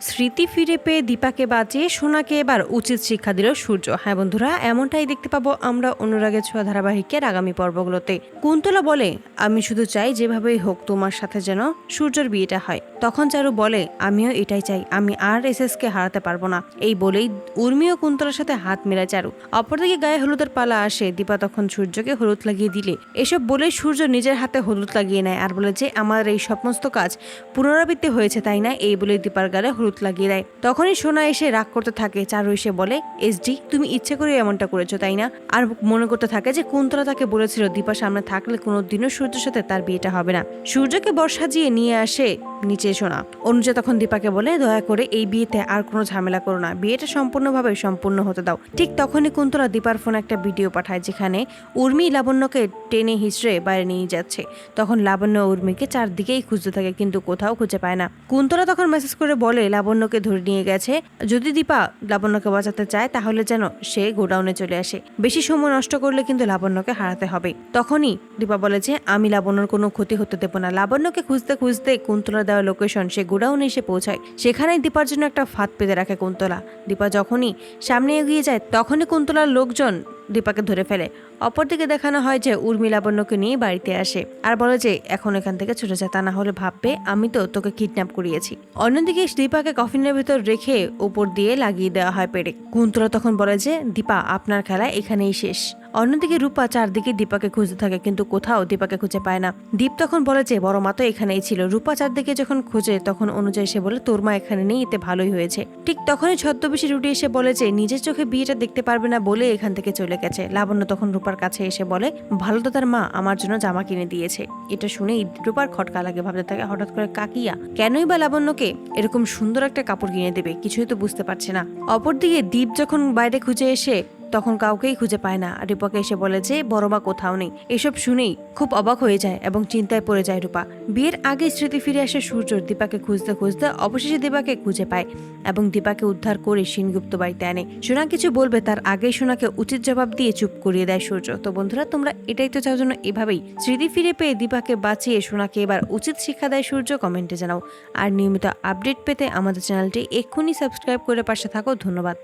স্মৃতি ফিরে পেয়ে দীপাকে বাঁচিয়ে সোনাকে এবার উচিত শিক্ষা দিল সূর্য। হ্যাঁ বন্ধুরা, এমনটাই দেখতে পাবো আমরা অনুরাগের ছোঁয়া ধারাবাহিকের আগামী পর্বগুলোতে। কুন্তলা বলে, আমি শুধু চাই যেভাবেই হোক তোমার সাথে যেন সূর্যের বিয়েটা হয়। তখন চারু বলে, আমিও এটাই চাই, আমি আর এসএসকে হারাতে পারবো না। এই বলেই উর্মি ও কুন্তলার সাথে হাত মেলায় চারু। অপরদিকে গায়ে হলুদের পালা আসে। দীপা তখন সূর্যকে হলুদ লাগিয়ে দিলে এসব বলে সূর্য নিজের হাতে হলুদ লাগিয়ে নেয় আর বলে যে আমার এই সমস্ত কাজ পুনরাবৃত্তি হয়েছে তাই না, এই বলে দীপার গালে হলুদ লাগিয়ে দেয়। তখনই সোনা এসে রাগ করতে থাকে। চারু এসে বলে, এসডি তুমি ইচ্ছে করে এমনটা করেছো তাই না? আর মনে করতে থাকে যে কুন্তলা তাকে বলেছিল দীপা সামনে থাকলে কোনোদিনও সূর্যের সাথে তার বিয়েটা হবে না। সূর্যকে বর্ষা দিয়ে নিয়ে আসে নিচে সোনা। অনুজা তখন দীপাকে বলে, দয়া করে এই বিয়েতে আর কোনো ঝামেলা করো না, বিয়েটা সম্পূর্ণভাবে সম্পূর্ণ হতে দাও। ঠিক তখনই কুন্তলা দীপার ফোনে একটা ভিডিও পাঠায় যেখানে উর্মি লাবণ্যকে টেনে হিঁচড়ে বাইরে নিয়ে যাচ্ছে। তখন লাবণ্য উর্মিকে চারদিকেই খুঁজতে থাকে কিন্তু কোথাও খুঁজে পায় না। কুন্তলা তখন মেসেজ করে বলে লাবণ্যকে ধরে নিয়ে গেছে, যদি দীপা লাবণ্যকে বাঁচাতে চায় তাহলে যেন সে গোডাউনে চলে আসে, বেশি সময় নষ্ট করলে কিন্তু লাবণ্যকে হারাতে হবে। তখনই দীপা বলে যে আমি লাবণ্যর কোনো ক্ষতি হতে দেবো না। লাবণ্যকে খুঁজতে খুঁজতে কুন্তলা দেওয়া লোকেশন সে গোডাউনে এসে পৌঁছায়। সেখানেই দীপার জন্য একটা ফাঁদ পেতে রাখে কুন্তলা। দীপা যখনই সামনে এগিয়ে যায় তখনই কুন্তলার লোকজন দীপাকে ধরে ফেলে। অপরদিকে দেখানো হয় যে উর্মি লাবণ্যকে নিয়ে বাড়িতে আসে আর বলে যে এখন এখান থেকে ছুটে যায়, তা না হলে ভাববে আমি তো তোকে কিডন্যাপ করিয়েছি। অন্যদিকে দীপাকে কফিনের ভিতর রেখে উপর দিয়ে লাগিয়ে দেওয়া হয় পেরেক। কুন্তলা তখন বলে যে দীপা আপনার খেলা এখানেই শেষ। অন্যদিকে রূপা চারদিকে দীপাকে খুঁজতে থাকে কিন্তু কোথাও দীপাকে খুঁজে পায় না। দীপ তখন বলে যে বড় মা তো এখানেই ছিল। রূপা চারদিকে যখন খুঁজে তখন অনুযায়ী এসে বলে তোর মা এখানে নেই, এতে ভালোই হয়েছে। ঠিক তখনই ছদ্মবেশী রুটি এসে বলে যে নিজের চোখে বিয়েটা দেখতে পারবে না বলে এখান থেকে চলে গেছে। লাবণ্য তখন রূপার কাছে এসে বলে ভালো তো তার মা আমার জন্য জামা কিনে দিয়েছে। এটা শুনেই রূপার খটকা লাগে, ভাবতে থাকে হঠাৎ করে কাকিয়া কেনই বা লাবণ্যকে এরকম সুন্দর একটা কাপড় কিনে দেবে, কিছুই তো বুঝতে পারছে না। অপরদিকে দীপ যখন বাইরে খুঁজে এসে তখন কাউকেই খুঁজে পায় না। রূপাকে এসে বলে যে বড় মা কোথাও নেই। এসব শুনেই খুব অবাক হয়ে যায় এবং চিন্তায় পড়ে যায় রূপা। বিয়ের আগে স্মৃতি ফিরে আসে সূর্য। দীপাকে খুঁজতে খুঁজতে অবশেষে দীপাকে খুঁজে পায় এবং দীপাকে উদ্ধার করে সেনগুপ্ত বাড়িতে আনে। সোনা কিছু বলবে তার আগেই সোনাকে উচিত জবাব দিয়ে চুপ করিয়ে দেয় সূর্য। তো বন্ধুরা, তোমরা এটাই তো চাও জন্য এভাবেই স্মৃতি ফিরে পেয়ে দীপাকে বাঁচিয়ে সোনাকে এবার উচিত শিক্ষা দেয় সূর্য? কমেন্টে জানাও। আর নিয়মিত আপডেট পেতে আমাদের চ্যানেলটি এক্ষুনি সাবস্ক্রাইব করে পাশে থাকো। ধন্যবাদ।